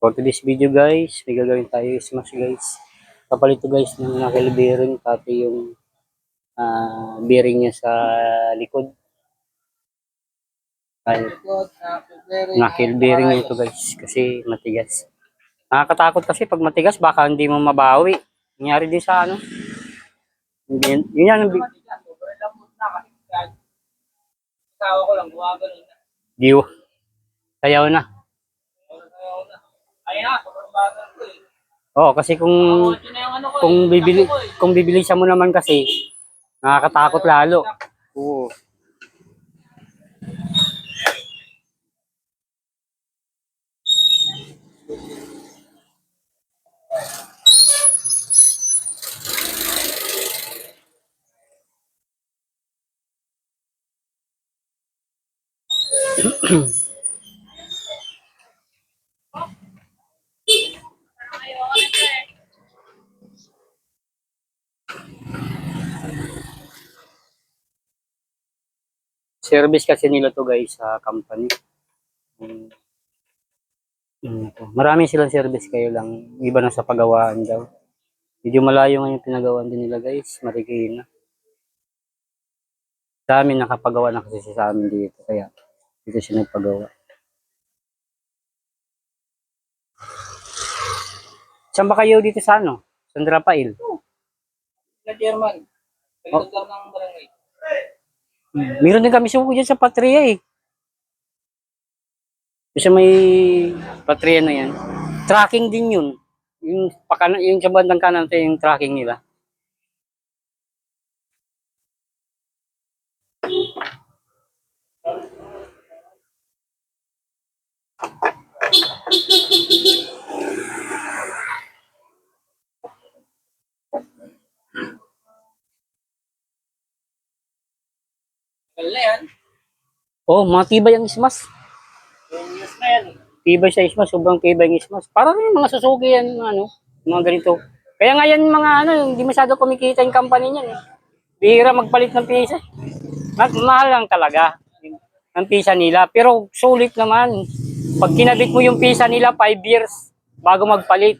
For today's video guys, may gagawin tayo smash guys. Kapalit to guys ng knuckle bearing, pati yung bearing niya sa likod. Ay, knuckle bearing nito guys, kasi matigas. Nakakatakot kasi pag matigas, baka hindi mo mabawi. Nangyari din sa ano. Yun yan. Tawa ko lang, gumagano na. Diyo. Sayaw na. Ayun na, sobrang bagal ko eh. Oo, kasi kung bibilisan mo naman kasi, nakakatakot lalo. Oo. Service kasi nila to guys sa company. Marami silang service, kayo lang. Iba na sa pagawaan daw. Medyo malayo nga yung pinagawaan din nila guys. Marikina. Sa amin nakapagawa na kasi sa amin dito. Kaya dito siya nagpagawa. Saan ba kayo dito sa ano? Sandra Pail? Sa German. Pagdagang ng barangay. Meron din kami suko dyan sa Patria eh. Kasi may Patria na yan. Tracking din yun. Yung sa bandang kanan yung tracking nila. Wala yan. Oh, matibay ang ismas. Yung news na yan. Tibay sa ismas, sobrang tibay ng ismas. Para rin mga Suzuki yan, ano, mga ganito. Kaya nga yan mga ano, hindi masyado kumikita yung company niyan eh. Bihira magpalit ng pisa. Mahal lang talaga ang pisa nila. Pero sulit naman. Pag kinabit mo yung pisa nila, 5 years bago magpalit.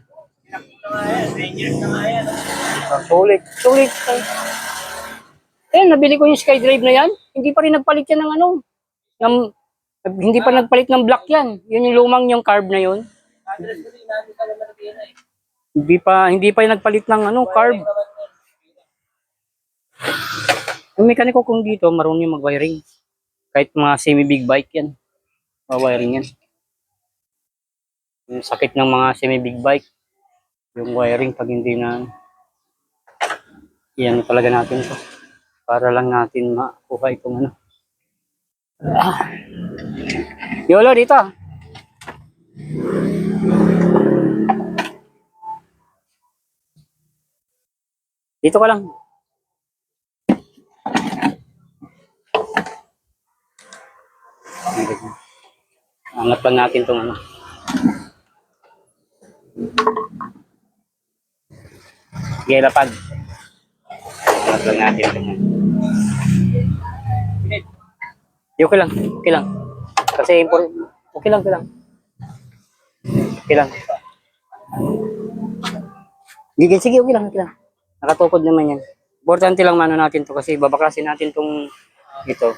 Nakita nga yan. 10 years na nga yan. Sulit. Sulit. Nabili ko yung SkyDrive na yan. Hindi pa rin nagpalit yan ng ano. Hindi pa nagpalit ng black yan. Yun yung lumang yung carb na yun. Address ko din namin sa Lamartina eh. Hindi pa yung nagpalit ng ano, carb. Yung mekaniko kung dito, marunong mag-wiring. Kahit mga semi-big bike yan. Wiring yan. Yung sakit ng mga semi-big bike. Yung wiring pag hindi na... Yan talaga natin to. Para lang natin makuha itong ano. Yolo, dito. Dito ka lang. Angat lang natin itong ano. Sige, lapad. Angat lang natin itong ano. Okay lang. Okay lang. Kasi okay lang. Okay lang. Okay lang. Sige, okay lang. Okay lang. Nakatukod naman yan. Importante lang mano natin to kasi babaklasin natin tong ito.